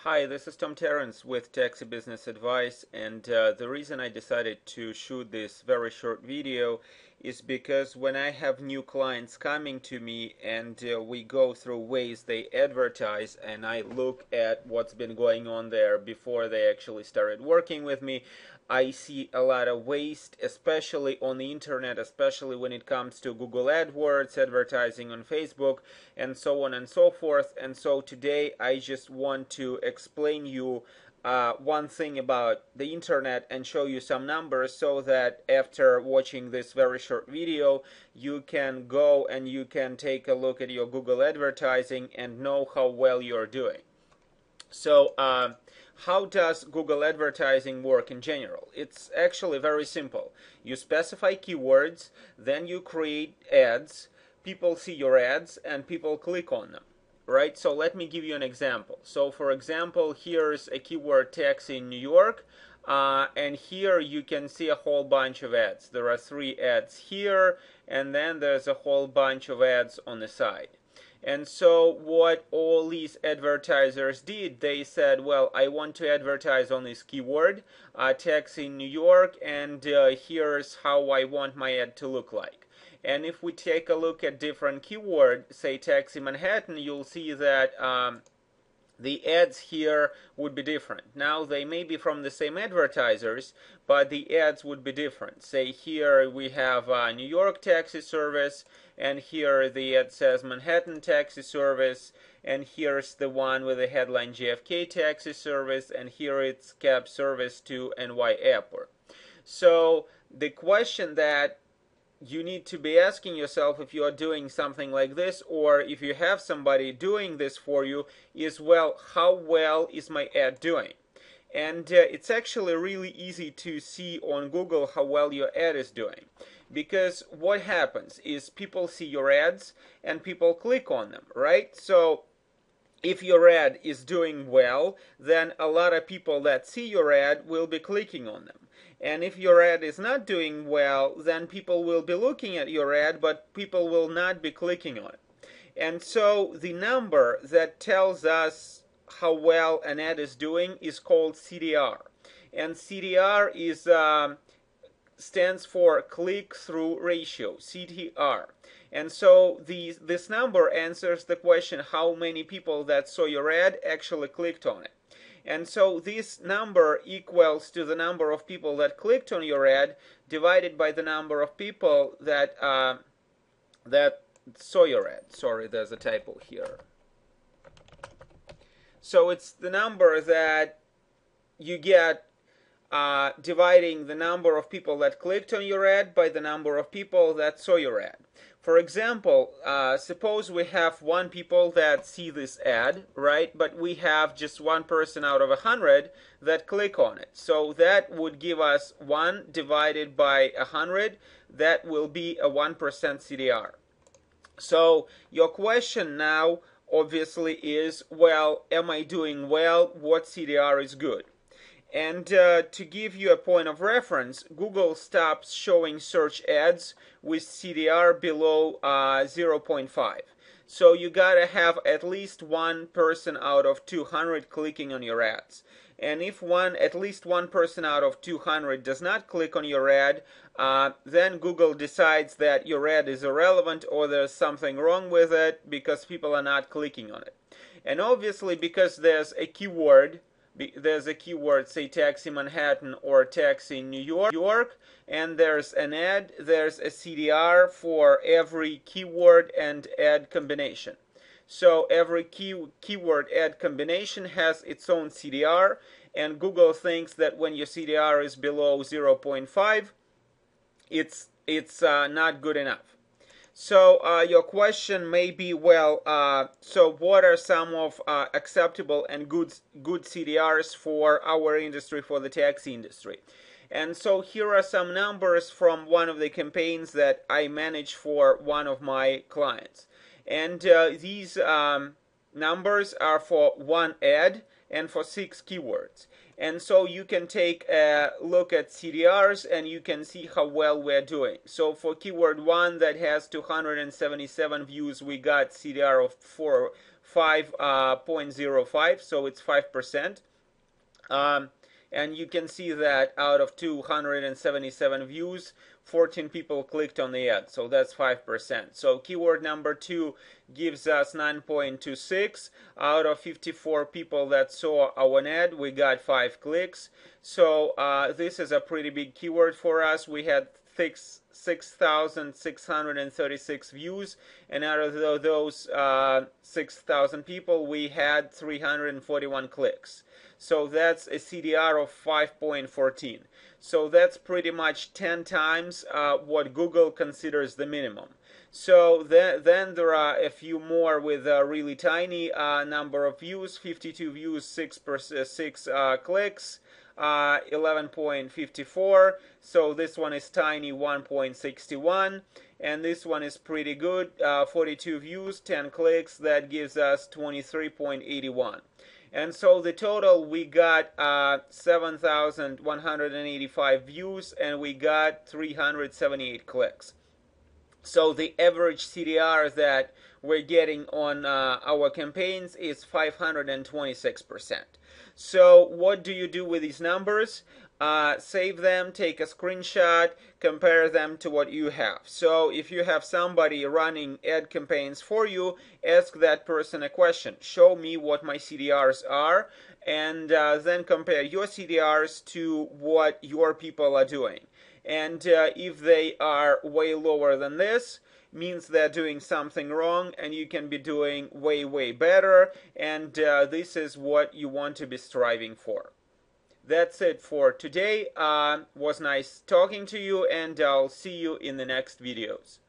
Hi, this is Tom Terrence with Taxi Business Advice, and the reason I decided to shoot this very short video is because when I have new clients coming to me and we go through ways they advertise and I look at what's been going on there before they actually started working with me, I see a lot of waste, especially on the internet, especially when it comes to Google AdWords, advertising on Facebook, and so on and so forth. And so today I just want to explain you one thing about the internet and show you some numbers so that after watching this very short video you can go and you can take a look at your Google advertising and know how well you're doing. So how does Google advertising work in general? It's actually very simple. You specify keywords, then you create ads, people see your ads and people click on them. Right? So let me give you an example. So for example, here's a keyword taxi in New York, and here you can see a whole bunch of ads. There are 3 ads here, and then there's a whole bunch of ads on the side. And so what all these advertisers did, they said, well, I want to advertise on this keyword, taxi in New York, and here's how I want my ad to look like. And if we take a look at different keyword, say Taxi Manhattan, you'll see that the ads here would be different. Now they may be from the same advertisers, but the ads would be different. Say here we have New York taxi service, and here the ad says Manhattan taxi service, and here's the one with the headline JFK taxi service, and here it's cab service to NY Airport. So the question that you need to be asking yourself if you are doing something like this, or if you have somebody doing this for you, is, well, how well is my ad doing? And it's actually really easy to see on Google how well your ad is doing, because what happens is people see your ads and people click on them, right? So if your ad is doing well, then a lot of people that see your ad will be clicking on them. And if your ad is not doing well, then people will be looking at your ad, but people will not be clicking on it. And so the number that tells us how well an ad is doing is called CTR. And CTR is stands for click-through ratio, CTR. And so this number answers the question how many people that saw your ad actually clicked on it. And so this number equals to the number of people that clicked on your ad divided by the number of people that saw your ad. Sorry, there's a typo here. So it's the number that you get dividing the number of people that clicked on your ad by the number of people that saw your ad. For example, suppose we have 1 people that see this ad, right? But we have just 1 person out of 100 that click on it. So that would give us 1 divided by 100. That will be a 1% CTR. So your question now obviously is, well, am I doing well? What CTR is good? And to give you a point of reference, Google stops showing search ads with CTR below 0.5. So you gotta have at least 1 person out of 200 clicking on your ads. And if at least 1 person out of 200 does not click on your ad, then Google decides that your ad is irrelevant or there's something wrong with it because people are not clicking on it. And obviously because there's a keyword, say Taxi Manhattan or Taxi New York, and there's an ad, there's a CTR for every keyword and ad combination. So every keyword ad combination has its own CTR, and Google thinks that when your CTR is below 0.5, it's not good enough. So your question may be, well, so what are some of acceptable and good CTRs for our industry, for the taxi industry? And so here are some numbers from one of the campaigns that I manage for one of my clients. And these numbers are for 1 ad and for 6 keywords. And so you can take a look at CTRs and you can see how well we're doing. So for keyword 1 that has 277 views, we got CTR of 5.05, so it's 5%. And you can see that out of 277 views, 14 people clicked on the ad, so that's 5%. So keyword number 2 gives us 9.26. Out of 54 people that saw our ad, we got 5 clicks. So this is a pretty big keyword for us. We had 6,636 views, and out of those 6,000 people, we had 341 clicks. So that's a CTR of 5.14. So that's pretty much 10 times what Google considers the minimum. So then there are a few more with a really tiny number of views, 52 views, 6 clicks, 11.54. So this one is tiny, 1.61. And this one is pretty good, 42 views, 10 clicks. That gives us 23.81. And so the total, we got 7,185 views, and we got 378 clicks. So the average CTR that we're getting on our campaigns is 526%. So what do you do with these numbers? Save them, take a screenshot, compare them to what you have. So if you have somebody running ad campaigns for you, ask that person a question. Show me what my CTRs are, and then compare your CTRs to what your people are doing. And if they are way lower than this, means they're doing something wrong, and you can be doing way better, and this is what you want to be striving for. That's it for today. Was nice talking to you, and I'll see you in the next videos.